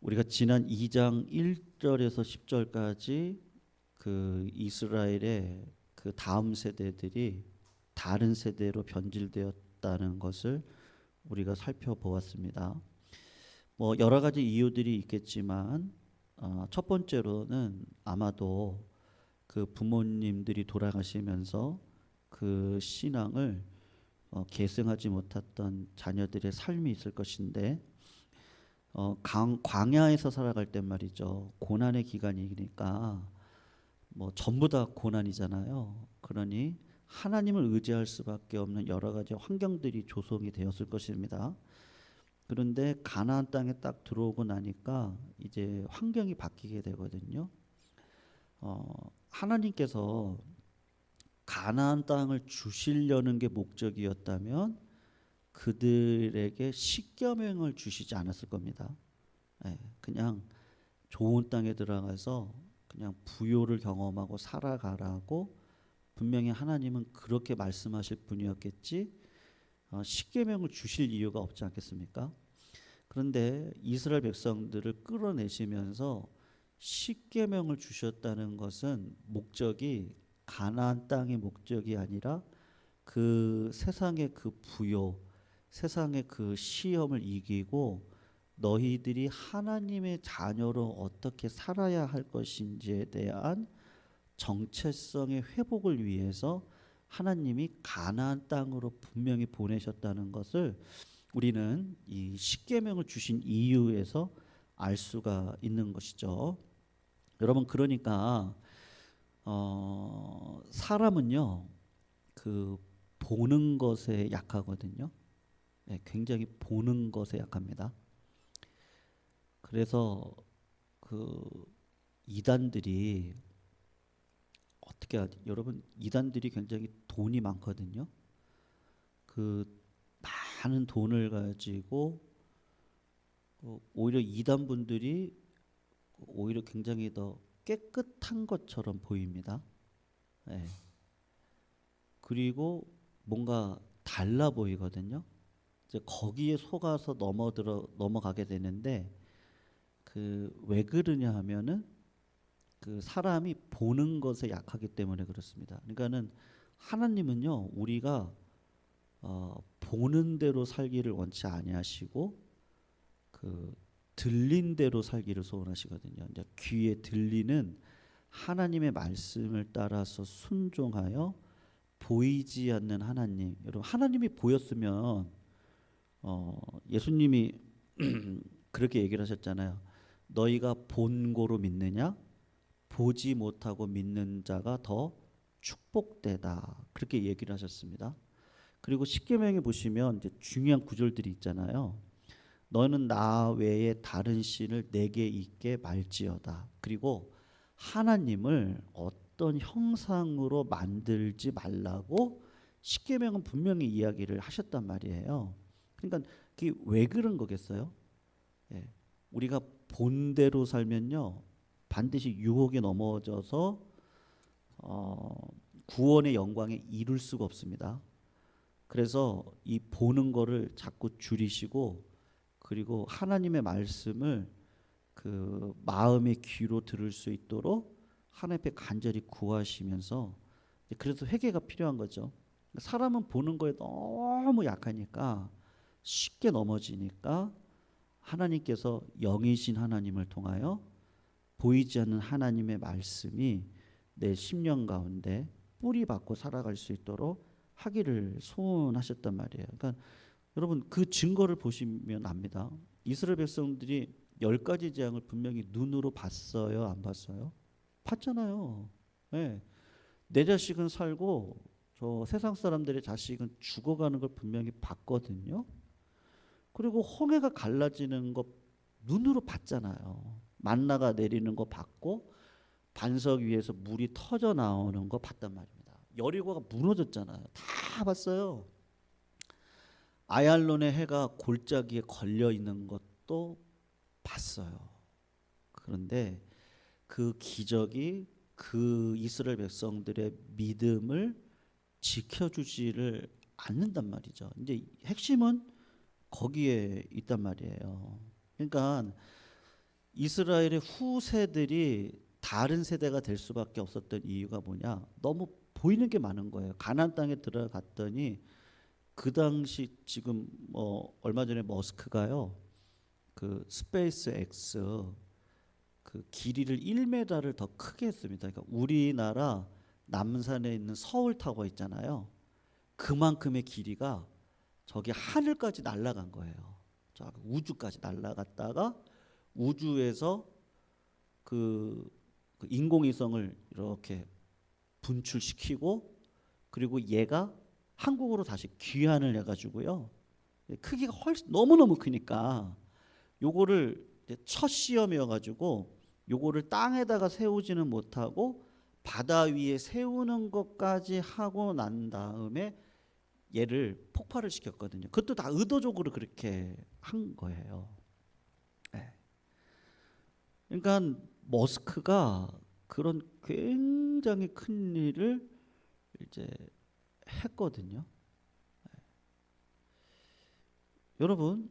우리가 지난 2장 1절에서 10절까지 그 이스라엘의 그 다음 세대들이 다른 세대로 변질되었다는 것을 우리가 살펴보았습니다. 뭐 여러 가지 이유들이 있겠지만 첫 번째로는 아마도 그 부모님들이 돌아가시면서 그 신앙을 계승하지 못했던 자녀들의 삶이 있을 것인데 광야에서 살아갈 땐 말이죠. 고난의 기간이니까 뭐 전부 다 고난이잖아요. 그러니 하나님을 의지할 수밖에 없는 여러 가지 환경들이 조성이 되었을 것입니다. 그런데 가나안 땅에 딱 들어오고 나니까 이제 환경이 바뀌게 되거든요. 하나님께서 가나안 땅을 주시려는 게 목적이었다면 그들에게 십계명을 주시지 않았을 겁니다. 그냥 좋은 땅에 들어가서 그냥 부요를 경험하고 살아가라고 분명히 하나님은 그렇게 말씀하실 분이었겠지 십계명을 주실 이유가 없지 않겠습니까? 그런데 이스라엘 백성들을 끌어내시면서 십계명을 주셨다는 것은 목적이 가나안 땅의 목적이 아니라 그 세상의 그 부요, 세상의 그 시험을 이기고 너희들이 하나님의 자녀로 어떻게 살아야 할 것인지에 대한 정체성의 회복을 위해서 하나님이 가나안 땅으로 분명히 보내셨다는 것을 우리는 이 십계명을 주신 이유에서 알 수가 있는 것이죠. 여러분 그러니까 사람은요 그 보는 것에 약하거든요. 굉장히 보는 것에 약합니다. 그래서 그 이단들이 어떻게 하지? 여러분 이단들이 굉장히 돈이 많거든요. 그 많은 돈을 가지고 오히려 이단 분들이 오히려 굉장히 더 깨끗한 것처럼 보입니다. 네. 그리고 뭔가 달라 보이거든요. 이제 거기에 속아서 넘어가게 되는데 그 왜 그러냐 하면은 그 사람이 보는 것에 약하기 때문에 그렇습니다. 그러니까는 하나님은요 우리가 보는 대로 살기를 원치 아니하시고 그 들린 대로 살기를 소원하시거든요. 이제 귀에 들리는 하나님의 말씀을 따라서 순종하여 보이지 않는 하나님. 여러분 하나님이 보였으면 예수님이 그렇게 얘기를 하셨잖아요. 너희가 본고로 믿느냐? 보지 못하고 믿는 자가 더 축복되다. 그렇게 얘기를 하셨습니다. 그리고 십계명에 보시면 이제 중요한 구절들이 있잖아요. 너는 나 외에 다른 신을 내게 있게 말지어다. 그리고 하나님을 어떤 형상으로 만들지 말라고 십계명은 분명히 이야기를 하셨단 말이에요. 그러니까 그게 왜 그런 거겠어요? 예. 우리가 본대로 살면요 반드시 유혹에 넘어져서 구원의 영광에 이룰 수가 없습니다. 그래서 이 보는 거를 자꾸 줄이시고 그리고 하나님의 말씀을 그 마음의 귀로 들을 수 있도록 하나님 앞에 간절히 구하시면서 그래서 회개가 필요한 거죠. 사람은 보는 거에 너무 약하니까 쉽게 넘어지니까 하나님께서 영이신 하나님을 통하여 보이지 않는 하나님의 말씀이 내 심령 가운데 뿌리 박고 살아갈 수 있도록 하기를 소원하셨단 말이에요. 그러니까 여러분 그 증거를 보시면 압니다. 이스라엘 백성들이 10가지 재앙을 분명히 눈으로 봤어요, 안 봤어요? 봤잖아요. 네. 내 자식은 살고 저 세상 사람들의 자식은 죽어가는 걸 분명히 봤거든요. 그리고 홍해가 갈라지는 거 눈으로 봤잖아요. 만나가 내리는 거 봤고 반석 위에서 물이 터져 나오는 거 봤단 말입니다. 여리고가 무너졌잖아요. 다 봤어요. 아얄론의 해가 골짜기에 걸려 있는 것도 봤어요. 그런데 그 기적이 그 이스라엘 백성들의 믿음을 지켜주지를 않는단 말이죠. 이제 핵심은 거기에 있단 말이에요. 그러니까 이스라엘의 후세들이 다른 세대가 될 수밖에 없었던 이유가 뭐냐? 너무 보이는 게 많은 거예요. 가나안 땅에 들어갔더니 그 당시 지금 뭐 얼마 전에 머스크가요. 그 스페이스 X 그 길이를 1m를 더 크게 했습니다. 그러니까 우리나라 남산에 있는 서울 타워 있잖아요. 그만큼의 길이가 저기 하늘까지 날아간 거예요. 저 우주까지 날아갔다가 우주에서 그 인공위성을 이렇게 분출시키고 그리고 얘가 한국으로 다시 귀환을 해가지고요. 크기가 훨씬 너무너무 크니까 요거를 첫 시험이어가지고 요거를 땅에다가 세우지는 못하고 바다 위에 세우는 것까지 하고 난 다음에 얘를 폭발을 시켰거든요. 그것도 다 의도적으로 그렇게 한 거예요. 네. 그러니까 머스크가 그런 굉장히 큰 일을 이제 했거든요. 네. 여러분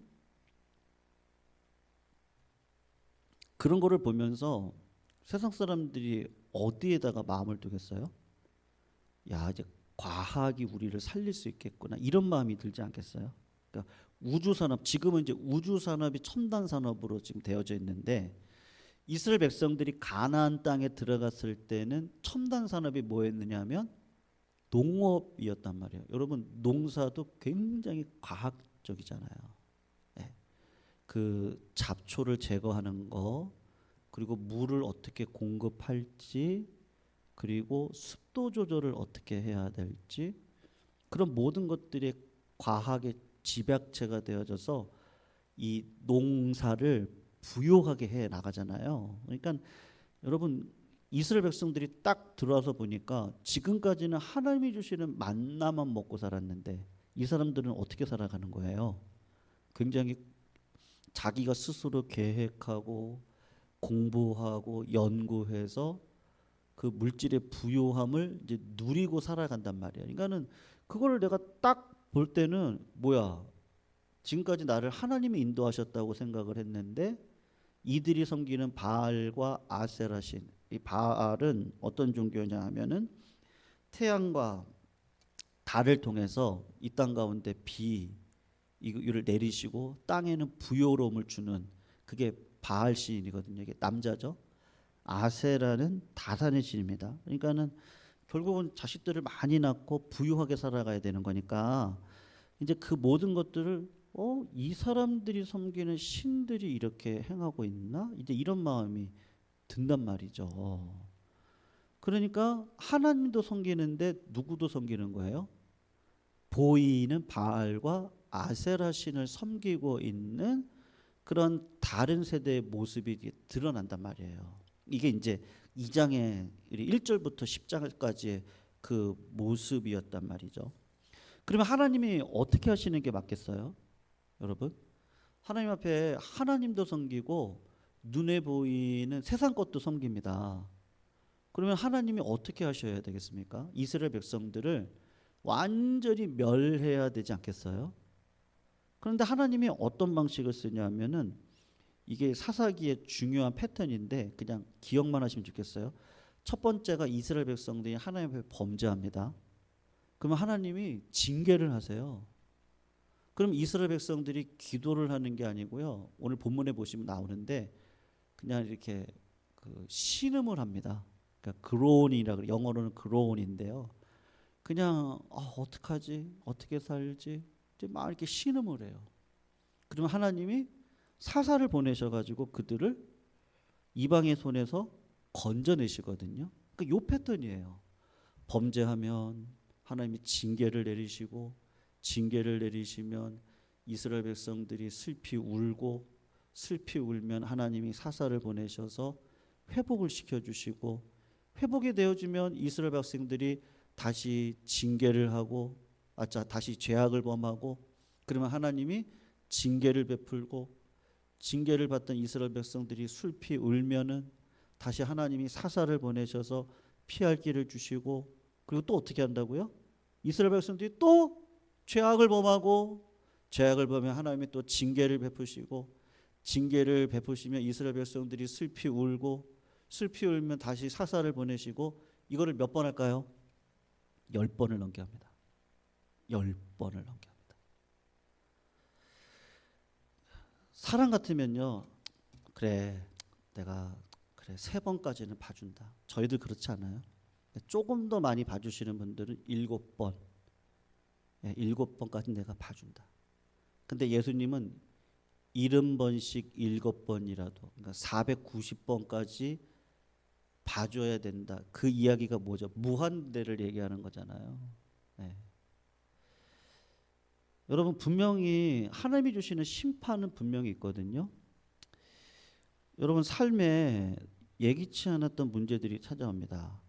그런 거를 보면서 세상 사람들이 어디에다가 마음을 두겠어요? 야, 이제 과학이 우리를 살릴 수 있겠구나 이런 마음이 들지 않겠어요? 그러니까 우주 산업 지금은 이제 우주 산업이 첨단 산업으로 지금 되어져 있는데 이스라엘 백성들이 가나안 땅에 들어갔을 때는 첨단 산업이 뭐였느냐면 농업이었단 말이에요. 여러분 농사도 굉장히 과학적이잖아요. 네. 그 잡초를 제거하는 거 그리고 물을 어떻게 공급할지 그리고 습도 조절을 어떻게 해야 될지 그런 모든 것들이 과학의 집약체가 되어져서 이 농사를 부유하게 해 나가잖아요. 그러니까 여러분 이스라엘 백성들이 딱 들어와서 보니까 지금까지는 하나님이 주시는 만나만 먹고 살았는데 이 사람들은 어떻게 살아가는 거예요? 굉장히 자기가 스스로 계획하고 공부하고 연구해서 그 물질의 부요함을 이제 누리고 살아간단 말이에요. 그러니까는 그거를 내가 딱 볼 때는 뭐야? 지금까지 나를 하나님이 인도하셨다고 생각을 했는데 이들이 섬기는 바알과 아세라신. 이 바알은 어떤 종교냐 하면은 태양과 달을 통해서 이 땅 가운데 이를 내리시고 땅에는 부요로움을 주는 그게 바알 신이거든요. 이게 남자죠. 아세라는 다산의 신입니다. 그러니까는 결국은 자식들을 많이 낳고 부유하게 살아가야 되는 거니까 이제 그 모든 것들을 이 사람들이 섬기는 신들이 이렇게 행하고 있나? 이제 이런 마음이 든단 말이죠. 그러니까 하나님도 섬기는데 누구도 섬기는 거예요? 보이는 바알과 아세라 신을 섬기고 있는 그런 다른 세대의 모습이 드러난단 말이에요. 이게 이제 2장의 1절부터 10장까지의 그 모습이었단 말이죠. 그러면 하나님이 어떻게 하시는 게 맞겠어요? 여러분 하나님 앞에 하나님도 섬기고 눈에 보이는 세상 것도 섬깁니다. 그러면 하나님이 어떻게 하셔야 되겠습니까? 이스라엘 백성들을 완전히 멸해야 되지 않겠어요? 그런데 하나님이 어떤 방식을 쓰냐면은 이게 사사기의 중요한 패턴인데 그냥 기억만 하시면 좋겠어요. 첫 번째가 이스라엘 백성들이 하나님 앞에 범죄합니다. 그러면 하나님이 징계를 하세요. 그럼 이스라엘 백성들이 기도를 하는 게 아니고요. 오늘 본문에 보시면 나오는데 그냥 이렇게 그 신음을 합니다. 그러니까 그로온이라 그래. 영어로는 그로온인데요. 그냥 어떡하지? 어떻게 살지? 이제 막 이렇게 신음을 해요. 그러면 하나님이 사사를 보내셔가지고 그들을 이방의 손에서 건져내시거든요. 그러니까 요 패턴이에요. 범죄하면 하나님이 징계를 내리시고 징계를 내리시면 이스라엘 백성들이 슬피 울고 슬피 울면 하나님이 사사를 보내셔서 회복을 시켜주시고 회복이 되어지면 이스라엘 백성들이 다시 징계를 하고 다시 죄악을 범하고 그러면 하나님이 징계를 베풀고 징계를 받던 이스라엘 백성들이 슬피 울면은 다시 하나님이 사사를 보내셔서 피할 길을 주시고 그리고 또 어떻게 한다고요? 이스라엘 백성들이 또 죄악을 범하고 죄악을 범하면 하나님이 또 징계를 베푸시고 징계를 베푸시며 이스라엘 백성들이 슬피 울고 슬피 울면 다시 사사를 보내시고 이거를 몇 번 할까요? 10번을 넘게 합니다. 10번을 넘게 합니다. 사람 같으면요, 그래 내가 그래 3번까지는 봐준다. 저희들 그렇지 않아요? 조금 더 많이 봐주시는 분들은 7번, 7번까지 내가 봐준다. 근데 예수님은 70번씩 7번이라도, 그러니까 490번까지 봐줘야 된다. 그 이야기가 뭐죠? 무한대를 얘기하는 거잖아요. 네. 여러분, 분명히 하나님이 주시는 심판은 분명히 있거든요. 여러분, 삶에 예기치 않았던 문제들이 찾아옵니다.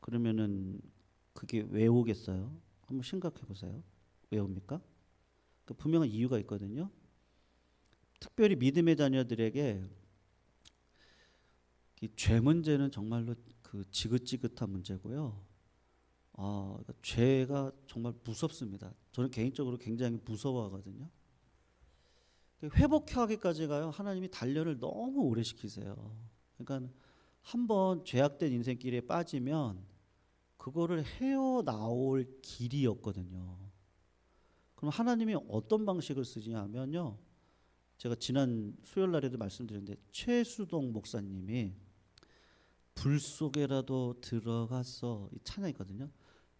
그러면은 그게 왜 오겠어요? 한번 생각해 보세요. 왜 옵니까? 그 분명한 이유가 있거든요. 특별히 믿음의 자녀들에게 이 죄 문제는 정말로 그 지긋지긋한 문제고요. 그러니까 죄가 정말 무섭습니다. 저는 개인적으로 굉장히 무서워하거든요. 회복하기까지 가요. 하나님이 단련을 너무 오래 시키세요. 그러니까 한번 죄악된 인생길에 빠지면 그거를 헤어나올 길이 없거든요. 그럼 하나님이 어떤 방식을 쓰냐면요. 제가 지난 수요일 날에도 말씀드렸는데 최수동 목사님이 불 속에라도 들어가서 이 찬양이거든요.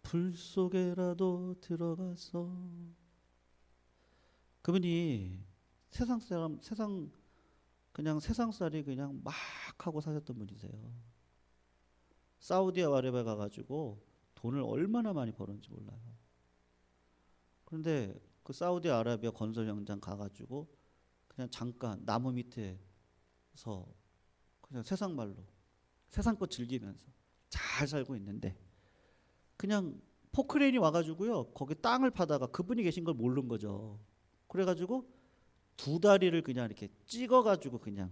불 속에라도 들어가서. 그분이 세상 사람, 그냥 세상살이 그냥 막 하고 사셨던 분이세요. 사우디아라비아에 가가지고 돈을 얼마나 많이 벌었는지 몰라요. 그런데 그 사우디아라비아 건설 현장 가가지고 그냥 잠깐 나무 밑에서 그냥 세상 말로 세상 것 즐기면서 잘 살고 있는데 그냥 포크레인이 와가지고요 거기 땅을 파다가 그분이 계신 걸 모르는 거죠. 그래가지고 2다리를 그냥 이렇게 찍어가지고 그냥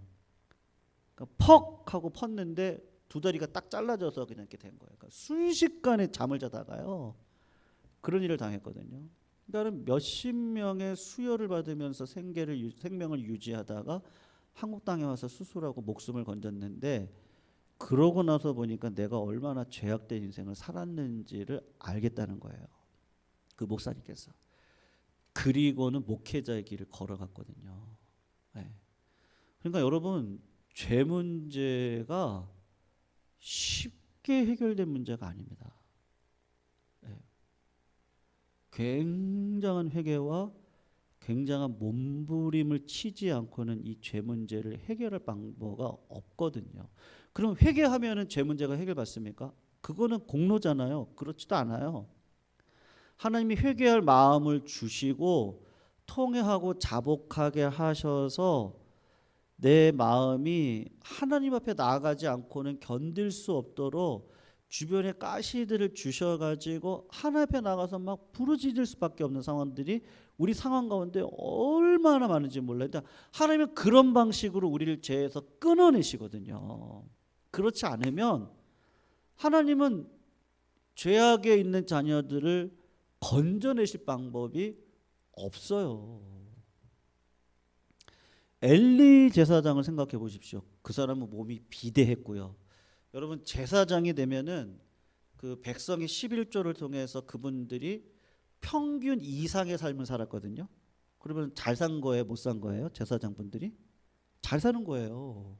그러니까 퍽 하고 펐는데 2다리가 딱 잘라져서 그냥 이렇게 된 거예요. 그러니까 순식간에 잠을 자다가요 그런 일을 당했거든요. 그러니까 몇십 명의 수혈을 받으면서 생명을 유지하다가 한국 땅에 와서 수술하고 목숨을 건졌는데 그러고 나서 보니까 내가 얼마나 죄악된 인생을 살았는지를 알겠다는 거예요. 그 목사님께서. 그리고는 목회자의 길을 걸어갔거든요. 네. 그러니까 여러분 죄 문제가 쉽게 해결된 문제가 아닙니다. 네. 굉장한 회개와 굉장한 몸부림을 치지 않고는 이 죄 문제를 해결할 방법가 없거든요. 그럼 회개하면은 죄 문제가 해결받습니까? 그거는 공로잖아요. 그렇지도 않아요. 하나님이 회개할 마음을 주시고 통회하고 자복하게 하셔서 내 마음이 하나님 앞에 나아가지 않고는 견딜 수 없도록 주변에 가시들을 주셔가지고 하나님 앞에 나가서 막 부르짖을 수밖에 없는 상황들이 우리 상황 가운데 얼마나 많은지 몰라요. 하나님은 그런 방식으로 우리를 죄에서 끊어내시거든요. 그렇지 않으면 하나님은 죄악에 있는 자녀들을 건져내실 방법이 없어요. 엘리 제사장을 생각해 보십시오. 그 사람은 몸이 비대했고요. 여러분 제사장이 되면은 그 백성의 11조를 통해서 그분들이 평균 이상의 삶을 살았거든요. 그러면 잘 산 거예요, 못 산 거예요? 제사장분들이 잘 사는 거예요.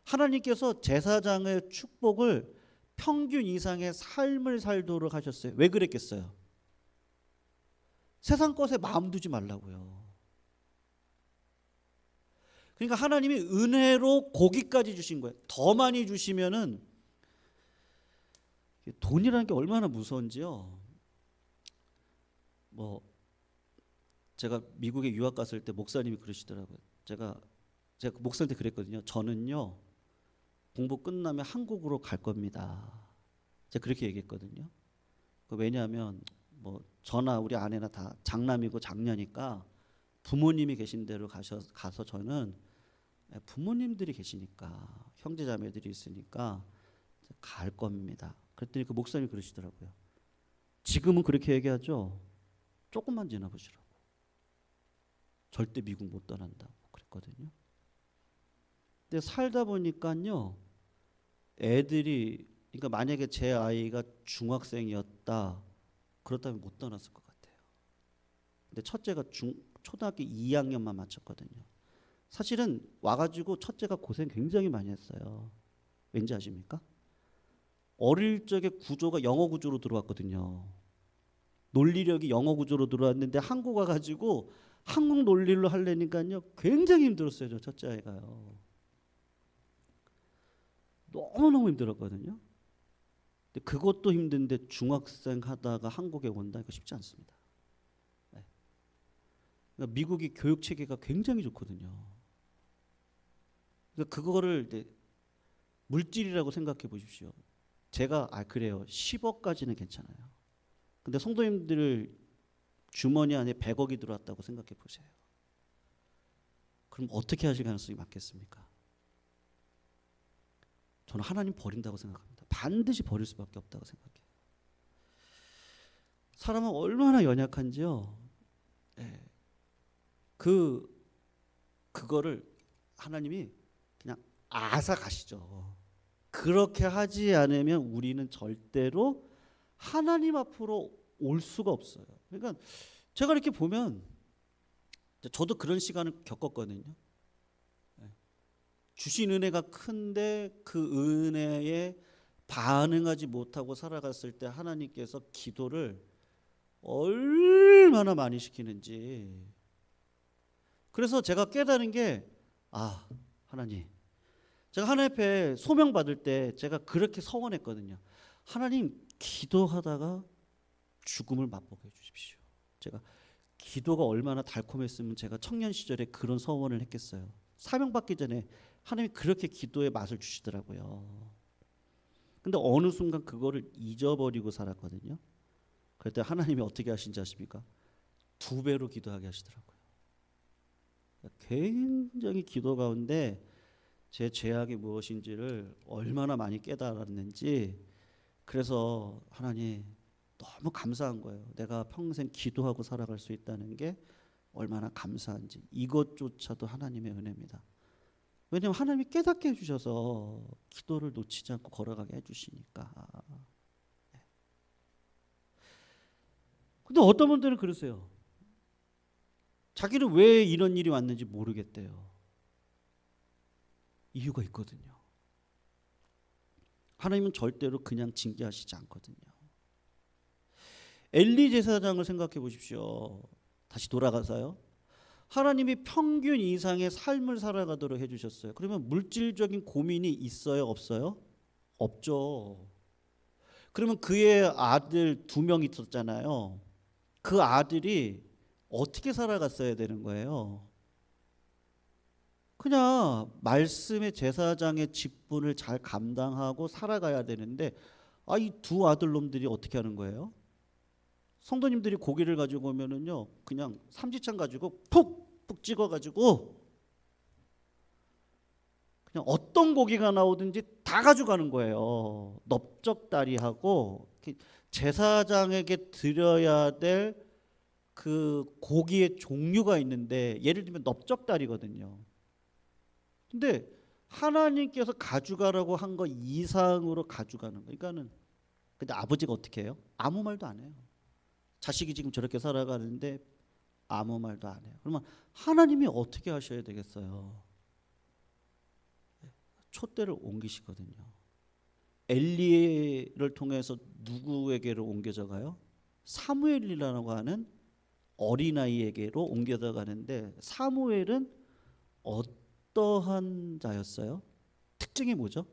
하나님께서 제사장의 축복을 평균 이상의 삶을 살도록 하셨어요. 왜 그랬겠어요? 세상 것에 마음 두지 말라고요. 그러니까 하나님이 은혜로 고기까지 주신 거예요. 더 많이 주시면은 돈이라는 게 얼마나 무서운지요. 뭐 제가 미국에 유학 갔을 때 목사님이 그러시더라고요. 제가 목사한테 그랬거든요. 저는요 공부 끝나면 한국으로 갈 겁니다. 제가 그렇게 얘기했거든요. 왜냐하면 뭐 저나 우리 아내나 다 장남이고 장녀니까 부모님이 계신 데로 가서 저는 부모님들이 계시니까 형제자매들이 있으니까 갈 겁니다. 그랬더니 그 목사님이 그러시더라고요. 지금은 그렇게 얘기하죠. 조금만 지나보시라고. 절대 미국 못 떠난다고 그랬거든요. 했거든요. 근데 살다 보니까요, 애들이, 그러니까 만약에 제 아이가 중학생이었다 그렇다면 못 떠났을 것 같아요. 근데 첫째가 초등학교 2학년만 마쳤거든요. 사실은 와가지고 첫째가 고생 굉장히 많이 했어요. 왠지 아십니까? 어릴 적에 구조가 영어 구조로 들어왔거든요. 논리력이 영어 구조로 들어왔는데 한국 와가지고 한국 논리로 하려니까요 굉장히 힘들었어요. 저 첫째 아이가요. 너무너무 힘들었거든요. 근데 그것도 힘든데 중학생 하다가 한국에 온다 이거 쉽지 않습니다. 네. 그러니까 미국이 교육 체계가 굉장히 좋거든요. 그러니까 그거를 이제 물질이라고 생각해 보십시오. 제가 그래요. 10억까지는 괜찮아요. 근데 성도님들 주머니 안에 100억이 들어왔다고 생각해 보세요. 그럼 어떻게 하실 가능성이 많겠습니까? 저는 하나님 버린다고 생각합니다. 반드시 버릴 수밖에 없다고 생각해요. 사람은 얼마나 연약한지요. 네. 그거를 하나님이 그냥 아사 가시죠. 그렇게 하지 않으면 우리는 절대로 하나님 앞으로 올 수가 없어요. 그러니까 제가 이렇게 보면 저도 그런 시간을 겪었거든요. 주신 은혜가 큰데 그 은혜에 반응하지 못하고 살아갔을 때 하나님께서 기도를 얼마나 많이 시키는지. 그래서 제가 깨달은 게 하나님, 제가 하나님 앞에 소명 받을 때 제가 그렇게 서원했거든요. 하나님, 기도하다가 죽음을 맛보게 해주십시오. 제가 기도가 얼마나 달콤했으면 제가 청년 시절에 그런 서원을 했겠어요. 사명 받기 전에 하나님이 그렇게 기도의 맛을 주시더라고요. 근데 어느 순간 그거를 잊어버리고 살았거든요. 그때 하나님이 어떻게 하신지 아십니까? 2배로 기도하게 하시더라고요. 굉장히 기도 가운데 제 죄악이 무엇인지를 얼마나 많이 깨달았는지. 그래서 하나님 너무 감사한 거예요. 내가 평생 기도하고 살아갈 수 있다는 게 얼마나 감사한지. 이것조차도 하나님의 은혜입니다. 왜냐하면 하나님이 깨닫게 해주셔서 기도를 놓치지 않고 걸어가게 해주시니까. 근데 어떤 분들은 그러세요. 자기는 왜 이런 일이 왔는지 모르겠대요. 이유가 있거든요. 하나님은 절대로 그냥 징계하시지 않거든요. 엘리 제사장을 생각해 보십시오. 다시 돌아가서요. 하나님이 평균 이상의 삶을 살아가도록 해주셨어요. 그러면 물질적인 고민이 있어요? 없어요? 없죠. 그러면 그의 아들 2명 있었잖아요. 그 아들이 어떻게 살아갔어야 되는 거예요? 그냥 말씀의 제사장의 직분을 잘 감당하고 살아가야 되는데 이 2 아들놈들이 어떻게 하는 거예요? 성도님들이 고기를 가지고 오면은요, 그냥 삼지창 가지고 푹푹 찍어가지고 그냥 어떤 고기가 나오든지 다 가져가는 거예요. 넓적다리하고 제사장에게 드려야 될 그 고기의 종류가 있는데 예를 들면 넓적다리거든요. 근데 하나님께서 가져가라고 한 거 이상으로 가져가는 거. 그러니까는 근데 아버지가 어떻게 해요? 아무 말도 안 해요. 자식이 지금 저렇게 살아가는데 아무 말도 안 해요. 그러면 하나님이 어떻게 하셔야 되겠어요? 촛대를 옮기시거든요. 엘리를 통해서 누구에게로 옮겨져 가요? 사무엘이라고 하는 어린아이에게로 옮겨져 가는데, 사무엘은 어떠한 자였어요? 특징이 뭐죠?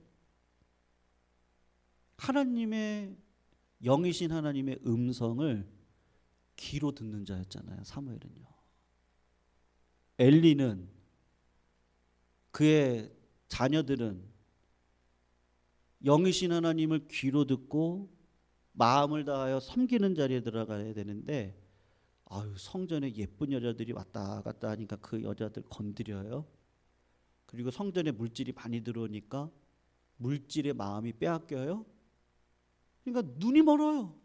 하나님의 영이신 하나님의 음성을 귀로 듣는 자였잖아요. 사무엘은요. 엘리는, 그의 자녀들은 영이신 하나님을 귀로 듣고 마음을 다하여 섬기는 자리에 들어가야 되는데, 성전에 예쁜 여자들이 왔다 갔다 하니까 그 여자들 건드려요. 그리고 성전에 물질이 많이 들어오니까 물질의 마음이 빼앗겨요. 그러니까 눈이 멀어요.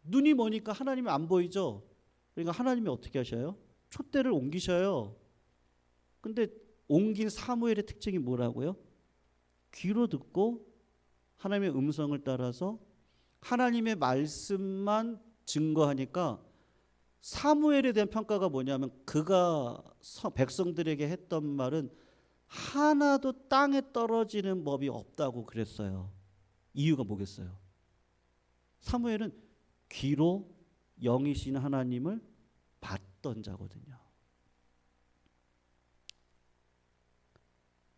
눈이 머니까 하나님이 안 보이죠. 그러니까 하나님이 어떻게 하셔요? 촛대를 옮기셔요. 근데 옮긴 사무엘의 특징이 뭐라고요? 귀로 듣고 하나님의 음성을 따라서 하나님의 말씀만 증거하니까 사무엘에 대한 평가가 뭐냐면 그가 백성들에게 했던 말은 하나도 땅에 떨어지는 법이 없다고 그랬어요. 이유가 뭐겠어요? 사무엘은 귀로 영이신 하나님을 봤던 자거든요.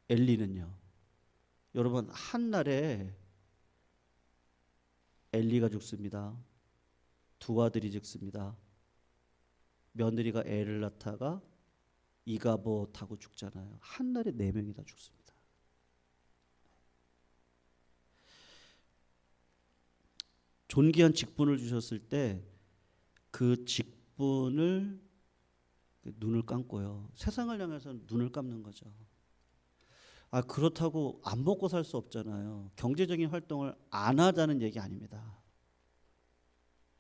엘리는요. 여러분 한날에 엘리가 죽습니다. 두 아들이 죽습니다. 며느리가 애를 낳다가 이가봇하고 죽잖아요. 한날에 4명이 다 죽습니다. 존귀한 직분을 주셨을 때 그 직분을 눈을 감고요. 세상을 향해서 눈을 감는 거죠. 그렇다고 안 먹고 살 수 없잖아요. 경제적인 활동을 안 하자는 얘기 아닙니다.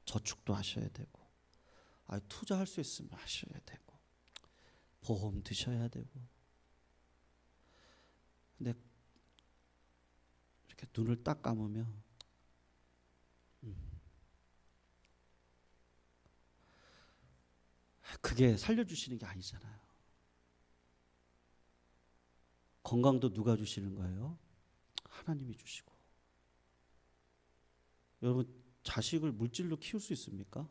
저축도 하셔야 되고, 투자할 수 있으면 하셔야 되고, 보험 드셔야 되고. 근데 이렇게 눈을 딱 감으면 그게 살려주시는 게 아니잖아요. 건강도 누가 주시는 거예요? 하나님이 주시고. 여러분 자식을 물질로 키울 수 있습니까?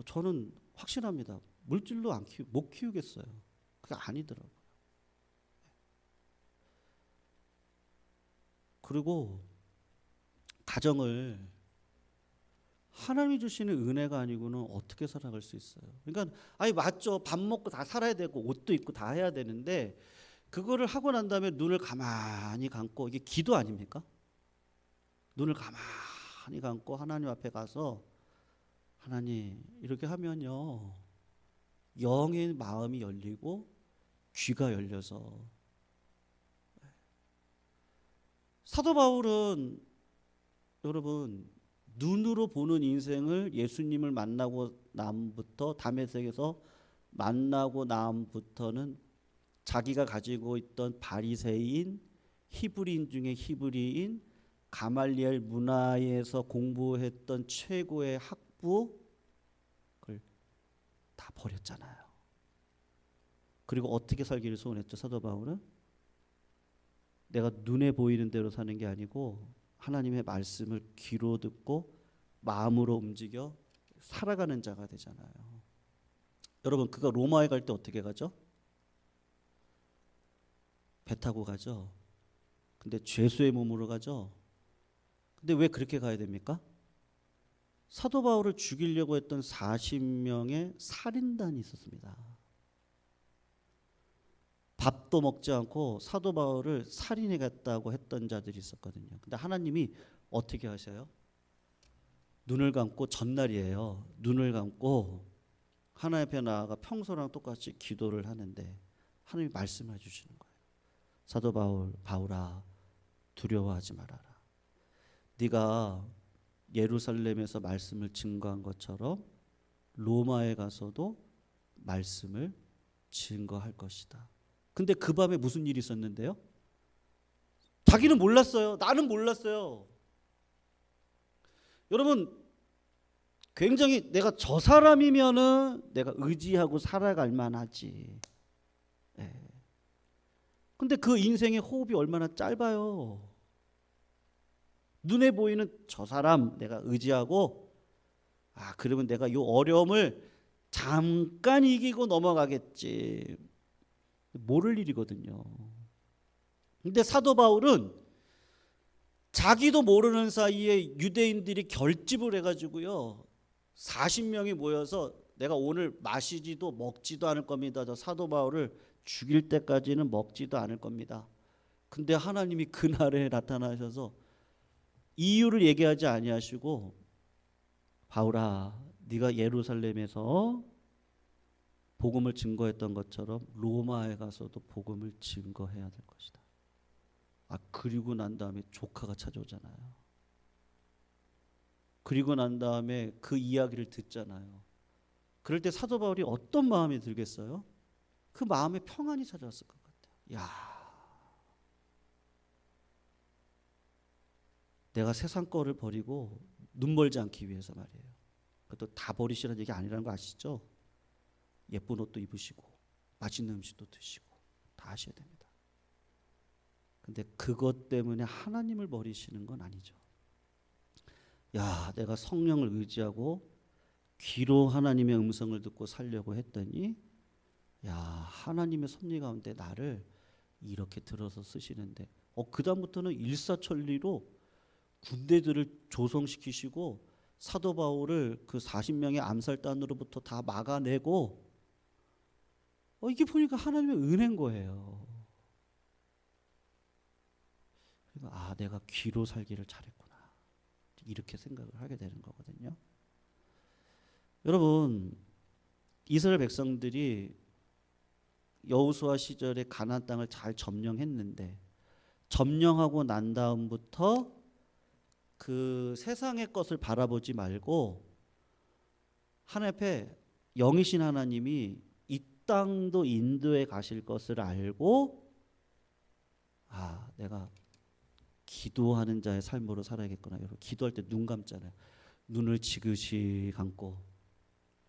저는 확신합니다. 물질로 못 키우겠어요. 그게 아니더라고요. 그리고 가정을 하나님이 주시는 은혜가 아니고는 어떻게 살아갈 수 있어요? 그러니까 맞죠. 밥 먹고 다 살아야 되고 옷도 입고 다 해야 되는데 그거를 하고 난 다음에 눈을 가만히 감고, 이게 기도 아닙니까? 눈을 가만히 감고 하나님 앞에 가서 하나님 이렇게 하면요 영의 마음이 열리고 귀가 열려서. 사도 바울은 여러분 눈으로 보는 인생을 예수님을 만나고 남부터 다메섹에서 만나고 남부터는 자기가 가지고 있던 바리새인 히브리인 중에 히브리인 가말리엘 문화에서 공부했던 최고의 학부 그걸 다 버렸잖아요. 그리고 어떻게 살기를 소원했죠? 사도 바울은 내가 눈에 보이는 대로 사는 게 아니고 하나님의 말씀을 귀로 듣고 마음으로 움직여 살아가는 자가 되잖아요. 여러분 그가 로마에 갈 때 어떻게 가죠? 배 타고 가죠. 근데 죄수의 몸으로 가죠. 근데 왜 그렇게 가야 됩니까? 사도 바울을 죽이려고 했던 40명의 살인단이 있었습니다. 밥도 먹지 않고 사도 바울을 살인해갔다고 했던 자들이 있었거든요. 근데 하나님이 어떻게 하셔요? 눈을 감고, 전날이에요. 눈을 감고 하나님 앞에 나아가 평소랑 똑같이 기도를 하는데 하나님이 말씀해 주시는 거예요. 사도 바울아 두려워하지 말아라. 네가 예루살렘에서 말씀을 증거한 것처럼 로마에 가서도 말씀을 증거할 것이다. 근데 그 밤에 무슨 일이 있었는데요? 자기는 몰랐어요. 나는 몰랐어요. 여러분 굉장히 내가 저 사람이면은 내가 의지하고 살아갈 만하지. 근데 그 인생의 호흡이 얼마나 짧아요. 눈에 보이는 저 사람 내가 의지하고 그러면 내가 이 어려움을 잠깐 이기고 넘어가겠지. 모를 일이거든요. 근데 사도 바울은 자기도 모르는 사이에 유대인들이 결집을 해가지고요 40명이 모여서 내가 오늘 마시지도 먹지도 않을 겁니다. 저 사도 바울을 죽일 때까지는 먹지도 않을 겁니다. 근데 하나님이 그날에 나타나셔서 이유를 얘기하지 아니하시고 바울아 네가 예루살렘에서 복음을 증거했던 것처럼 로마에 가서도 복음을 증거해야 될 것이다. 그리고 난 다음에 조카가 찾아오잖아요. 그리고 난 다음에 그 이야기를 듣잖아요. 그럴 때 사도 바울이 어떤 마음이 들겠어요? 그 마음에 평안이 찾아왔을 것 같아요. 야, 내가 세상 거를 버리고 눈 멀지 않기 위해서 말이에요. 그것도 다 버리시라는 얘기 아니라는 거 아시죠? 예쁜 옷도 입으시고 맛있는 음식도 드시고 다 하셔야 됩니다. 근데 그것 때문에 하나님을 버리시는 건 아니죠. 야, 내가 성령을 의지하고 귀로 하나님의 음성을 듣고 살려고 했더니 야, 하나님의 섭리 가운데 나를 이렇게 들어서 쓰시는데 그 다음부터는 일사천리로 군대들을 조성시키시고 사도 바울을 그 40명의 암살단으로부터 다 막아내고 이게 보니까 하나님의 은혜인 거예요. 그러니까 내가 귀로 살기를 잘했구나 이렇게 생각을 하게 되는 거거든요. 여러분, 이스라엘 백성들이 여호수아 시절에 가나안 땅을 잘 점령했는데 점령하고 난 다음부터 그 세상의 것을 바라보지 말고 하나님 앞에 영이신 하나님이 이 땅도 인도에 가실 것을 알고 내가 기도하는 자의 삶으로 살아야겠구나. 여러분, 기도할 때 눈 감잖아요. 눈을 지그시 감고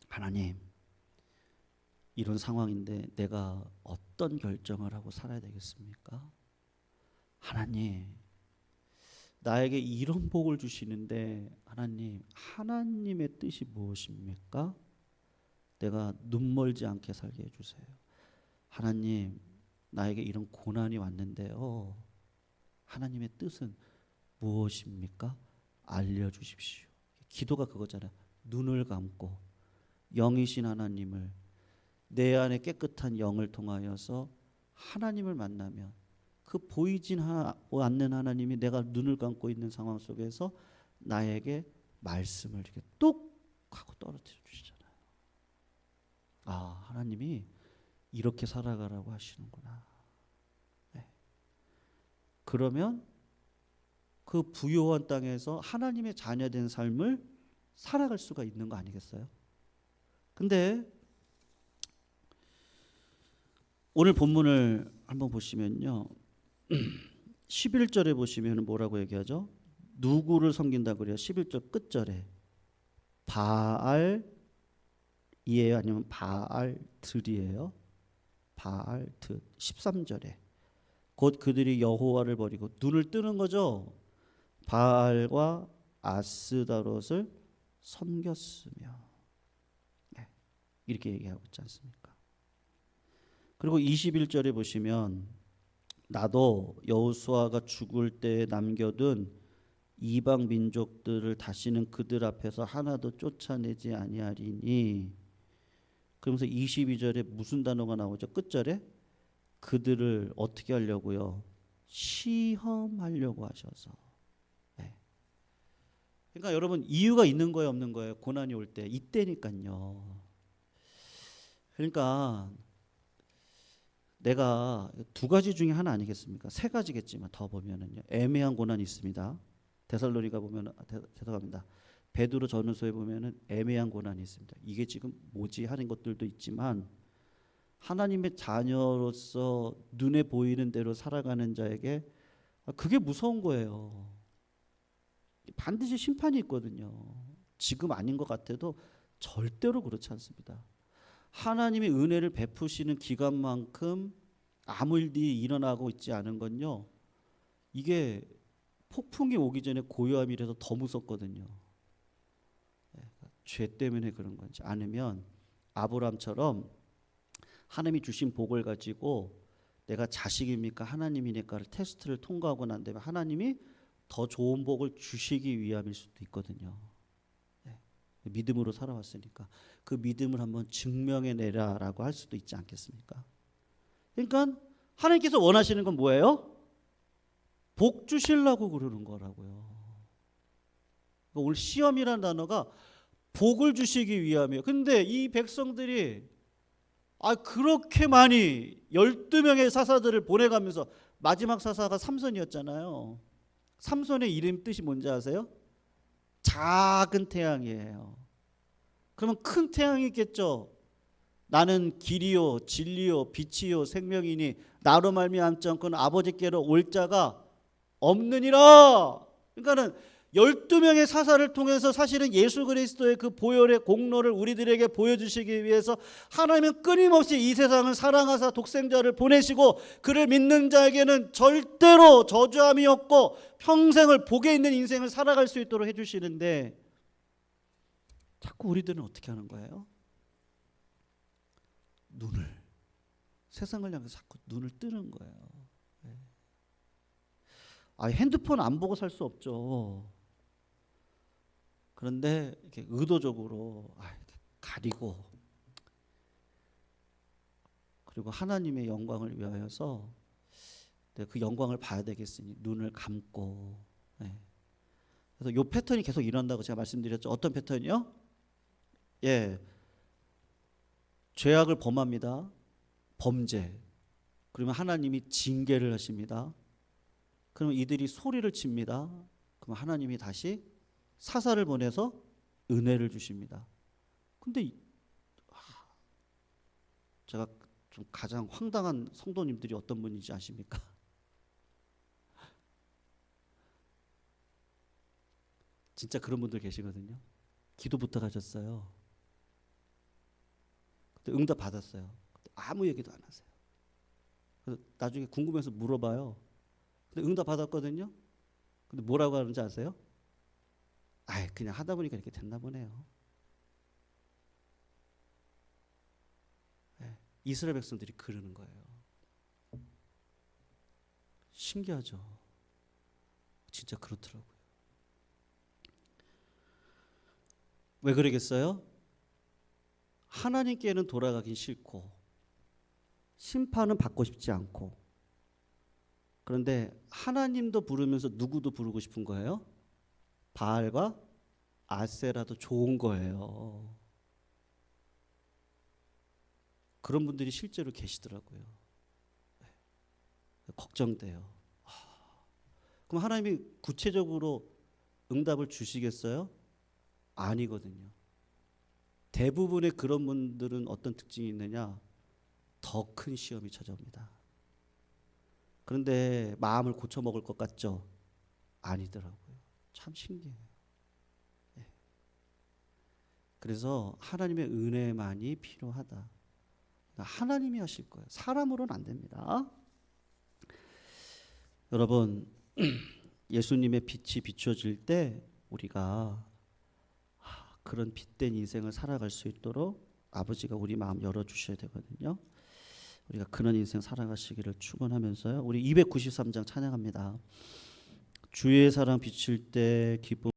하나님, 이런 상황인데 내가 어떤 결정을 하고 살아야 되겠습니까? 하나님, 나에게 이런 복을 주시는데 하나님, 하나님의 뜻이 무엇입니까? 내가 눈 멀지 않게 살게 해주세요. 하나님, 나에게 이런 고난이 왔는데요, 하나님의 뜻은 무엇입니까? 알려주십시오. 기도가 그거잖아요. 눈을 감고 영이신 하나님을, 내 안에 깨끗한 영을 통하여서 하나님을 만나면 그 보이진 않는 하나님이 내가 눈을 감고 있는 상황 속에서 나에게 말씀을 이렇게 뚝 하고 떨어뜨려 주시잖아요. 하나님이 이렇게 살아가라고 하시는구나. 네. 그러면 그 부요한 땅에서 하나님의 자녀된 삶을 살아갈 수가 있는 거 아니겠어요? 근데 오늘 본문을 한번 보시면요, 11절에 보시면 뭐라고 얘기하죠? 누구를 섬긴다고 그래요? 11절 끝절에 바알이에요? 아니면 바알들이에요? 바알들. 13절에 곧 그들이 여호와를 버리고 눈을 뜨는 거죠. 바알과 아스다롯을 섬겼으며, 이렇게 얘기하고 있지 않습니까? 그리고 21절에 보시면 나도 여호수아가 죽을 때 남겨둔 이방 민족들을 다시는 그들 앞에서 하나도 쫓아내지 아니하리니, 그러면서 22절에 무슨 단어가 나오죠? 끝절에 그들을 어떻게 하려고요? 시험하려고 하셔서. 그러니까 여러분, 이유가 있는 거예요, 없는 거예요? 고난이 올 때 이때니까요. 그러니까 내가 두 가지 중에 하나 아니겠습니까? 세 가지겠지만 더 보면은요, 애매한 고난이 있습니다. 데살로니가 보면 죄송합니다. 베드로 전후서에 보면은 애매한 고난이 있습니다. 이게 지금 뭐지 하는 것들도 있지만 하나님의 자녀로서 눈에 보이는 대로 살아가는 자에게 그게 무서운 거예요. 반드시 심판이 있거든요. 지금 아닌 것 같아도 절대로 그렇지 않습니다. 하나님의 은혜를 베푸시는 기간만큼 아무 일이 일어나고 있지 않은 건요, 이게 폭풍이 오기 전에 고요함이라서 더 무섭거든요. 죄 때문에 그런 건지 아니면 아브라함처럼 하나님이 주신 복을 가지고 내가 자식입니까 하나님이니까를 테스트를 통과하고 난 다음에 하나님이 더 좋은 복을 주시기 위함일 수도 있거든요. 믿음으로 살아왔으니까 그 믿음을 한번 증명해내라라고 할 수도 있지 않겠습니까? 그러니까 하나님께서 원하시는 건 뭐예요? 복 주시려고 그러는 거라고요. 그러니까 오늘 시험이라는 단어가 복을 주시기 위함이에요. 근데 이 백성들이 그렇게 많이 12명의 사사들을 보내가면서 마지막 사사가 삼손이었잖아요. 삼손의 이름 뜻이 뭔지 아세요? 작은 태양이에요. 그러면 큰 태양이 있겠죠. 나는 길이요 진리요 빛이요 생명이니 나로 말미암지 않고는 아버지께로 올 자가 없느니라. 그러니까는 12명의 사사를 통해서 사실은 예수 그리스도의 그 보혈의 공로를 우리들에게 보여주시기 위해서 하나님은 끊임없이 이 세상을 사랑하사 독생자를 보내시고 그를 믿는 자에게는 절대로 저주함이 없고 평생을 복에 있는 인생을 살아갈 수 있도록 해주시는데 자꾸 우리들은 어떻게 하는 거예요? 눈을 세상을 향해서 자꾸 눈을 뜨는 거예요. 핸드폰 안 보고 살 수 없죠. 그런데 이렇게 의도적으로 가리고 그리고 하나님의 영광을 위하여서 그 영광을 봐야 되겠으니 눈을 감고. 그래서 이 패턴이 계속 일어난다고 제가 말씀드렸죠. 어떤 패턴이요? 죄악을 범합니다. 범죄. 그러면 하나님이 징계를 하십니다. 그러면 이들이 소리를 칩니다. 그럼 하나님이 다시 사사를 보내서 은혜를 주십니다. 근데 제가 좀 가장 황당한 성도님들이 어떤 분인지 아십니까? 진짜 그런 분들 계시거든요. 기도 부탁하셨어요. 근데 응답 받았어요. 근데 아무 얘기도 안 하세요. 그래서 나중에 궁금해서 물어봐요. 근데 응답 받았거든요. 근데 뭐라고 하는지 아세요? 그냥 하다 보니까 이렇게 됐나 보네요. 이스라엘 백성들이 그러는 거예요. 신기하죠. 진짜 그렇더라고요. 왜 그러겠어요? 하나님께는 돌아가긴 싫고 심판은 받고 싶지 않고, 그런데 하나님도 부르면서 누구도 부르고 싶은 거예요? 바알과 아세라도 좋은 거예요. 그런 분들이 실제로 계시더라고요. 걱정돼요. 그럼 하나님이 구체적으로 응답을 주시겠어요? 아니거든요. 대부분의 그런 분들은 어떤 특징이 있느냐? 더 큰 시험이 찾아옵니다. 그런데 마음을 고쳐먹을 것 같죠? 아니더라고요. 참 신기해요. 그래서 하나님의 은혜만이 필요하다. 하나님이 하실 거예요. 사람으로는 안 됩니다. 여러분, 예수님의 빛이 비춰질 때 우리가 그런 빛된 인생을 살아갈 수 있도록 아버지가 우리 마음 열어주셔야 되거든요. 우리가 그런 인생 살아가시기를 축원하면서요. 우리 293장 찬양합니다. 주의 사랑 비칠 때 기쁨